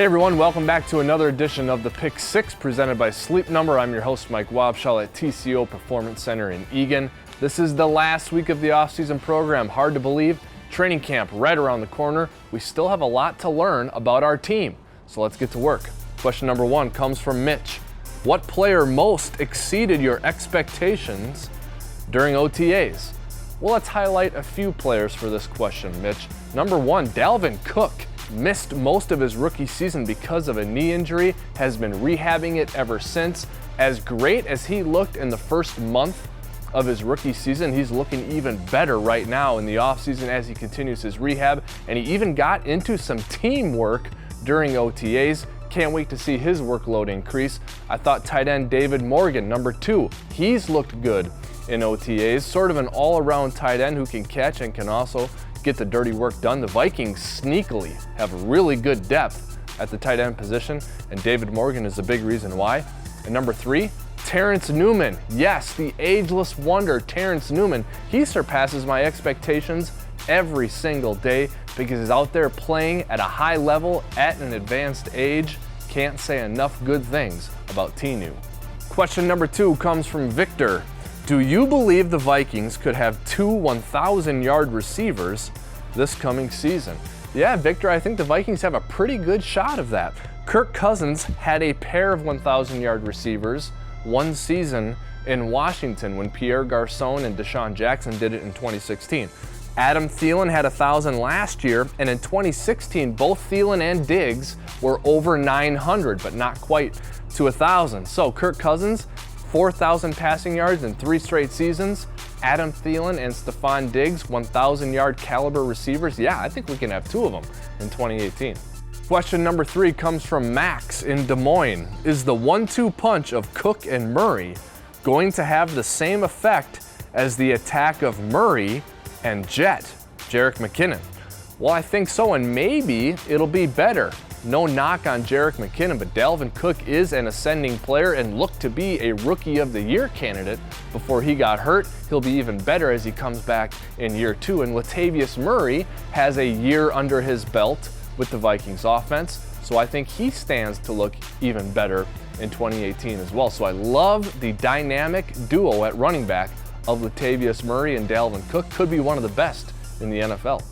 Hey everyone, welcome back to another edition of the Pick 6 presented by Sleep Number. I'm your host Mike Wobschall at TCO Performance Center in Eagan. This is the last week of the off-season program. Hard to believe, training camp right around the corner. We still have a lot to learn about our team, so let's get to work. Question number 1 comes from Mitch. What player most exceeded your expectations during OTAs? Well, let's highlight a few players for this question, Mitch. Number 1, Dalvin Cook. Missed most of his rookie season because of a knee injury, has been rehabbing it ever since. As great as he looked in the first month of his rookie season, he's looking even better right now in the offseason as he continues his rehab, and he even got into some teamwork during OTAs. Can't wait to see his workload increase. I thought tight end David Morgan, number 2, he's looked good in OTAs, sort of an all-around tight end who can catch and can also get the dirty work done. The Vikings sneakily have really good depth at the tight end position, and David Morgan is a big reason why. And number 3, Terrence Newman. Yes, the ageless wonder, Terrence Newman. He surpasses my expectations every single day because he's out there playing at a high level at an advanced age. Can't say enough good things about T-New. Question number 2 comes from Victor. Do you believe the Vikings could have 2 1,000-yard receivers this coming season? Yeah, Victor, I think the Vikings have a pretty good shot of that. Kirk Cousins had a pair of 1,000-yard receivers one season in Washington when Pierre Garçon and Deshaun Jackson did it in 2016. Adam Thielen had 1,000 last year, and in 2016, both Thielen and Diggs were over 900, but not quite to 1,000. So Kirk Cousins, 4,000 passing yards in 3 straight seasons. Adam Thielen and Stefon Diggs, 1,000-yard caliber receivers. Yeah, I think we can have 2 of them in 2018. Question number 3 comes from Max in Des Moines. Is the 1-2 punch of Cook and Murray going to have the same effect as the attack of Murray and Jerick McKinnon? Well, I think so, and maybe it'll be better. No knock on Jerick McKinnon, but Dalvin Cook is an ascending player and looked to be a Rookie of the Year candidate before he got hurt. He'll be even better as he comes back in year 2. And Latavius Murray has a year under his belt with the Vikings offense, so I think he stands to look even better in 2018 as well. So I love the dynamic duo at running back of Latavius Murray and Dalvin Cook. Could be one of the best in the NFL.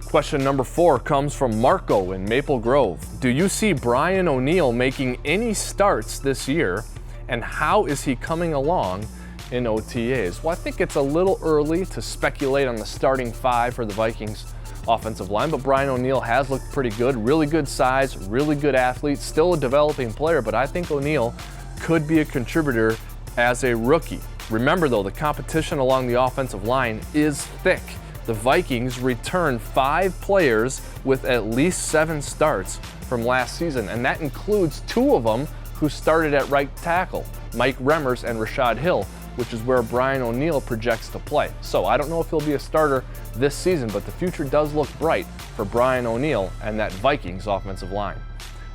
Question number 4 comes from Marco in Maple Grove. Do you see Brian ONeill making any starts this year, and how is he coming along in OTAs? Well, I think it's a little early to speculate on the starting 5 for the Vikings offensive line, but Brian ONeill has looked pretty good. Really good size, really good athlete, still a developing player, but I think ONeill could be a contributor as a rookie. Remember though, the competition along the offensive line is thick. The Vikings returned 5 players with at least 7 starts from last season, and that includes 2 of them who started at right tackle, Mike Remmers and Rashad Hill, which is where Brian ONeill projects to play. So I don't know if he'll be a starter this season, but the future does look bright for Brian ONeill and that Vikings offensive line.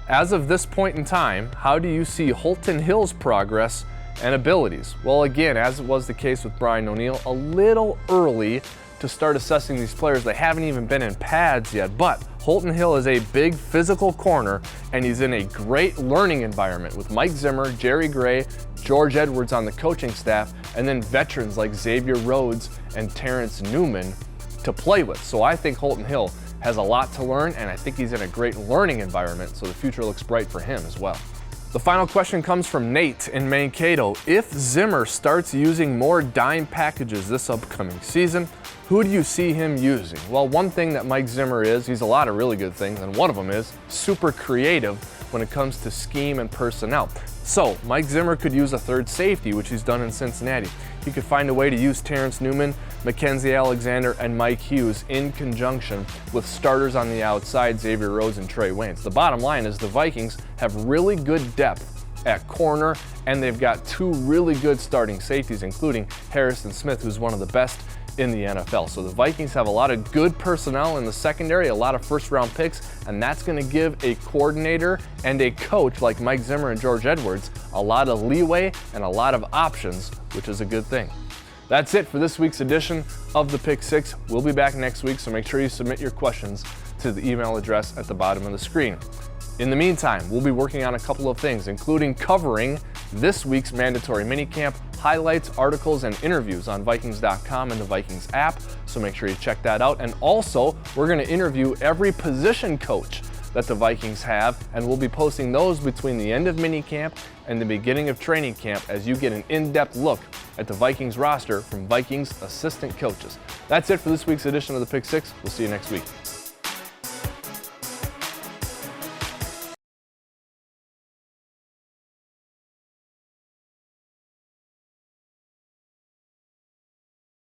As of this point in time, how do you see Holton Hill's progress and abilities? Well, again, as it was the case with Brian ONeill, a little early to start assessing these players. They haven't even been in pads yet, but Holton Hill is a big physical corner, and he's in a great learning environment with Mike Zimmer, Jerry Gray, George Edwards on the coaching staff, and then veterans like Xavier Rhodes and Terrence Newman to play with. So I think Holton Hill has a lot to learn, and I think he's in a great learning environment, so the future looks bright for him as well. The final question comes from Nate in Mankato. If Zimmer starts using more dime packages this upcoming season, who do you see him using? Well, one thing that Mike Zimmer is, he's a lot of really good things, and one of them is super creative when it comes to scheme and personnel. So Mike Zimmer could use a third safety, which he's done in Cincinnati. He could find a way to use Terrence Newman, Mackenzie Alexander, and Mike Hughes in conjunction with starters on the outside, Xavier Rhodes and Trey Waynes. The bottom line is the Vikings have really good depth at corner, and they've got 2 really good starting safeties, including Harrison Smith, who's one of the best in the NFL. So the Vikings have a lot of good personnel in the secondary, a lot of first-round picks, and that's going to give a coordinator and a coach like Mike Zimmer and George Edwards a lot of leeway and a lot of options, which is a good thing. That's it for this week's edition of the Pick 6. We'll be back next week, so make sure you submit your questions to to the email address at the bottom of the screen. In the meantime, we'll be working on a couple of things, including covering this week's mandatory minicamp, highlights, articles, and interviews on Vikings.com and the Vikings app, so make sure you check that out. And also, we're going to interview every position coach that the Vikings have, and we'll be posting those between the end of minicamp and the beginning of training camp as you get an in-depth look at the Vikings roster from Vikings assistant coaches. That's it for this week's edition of the Pick Six. We'll see you next week.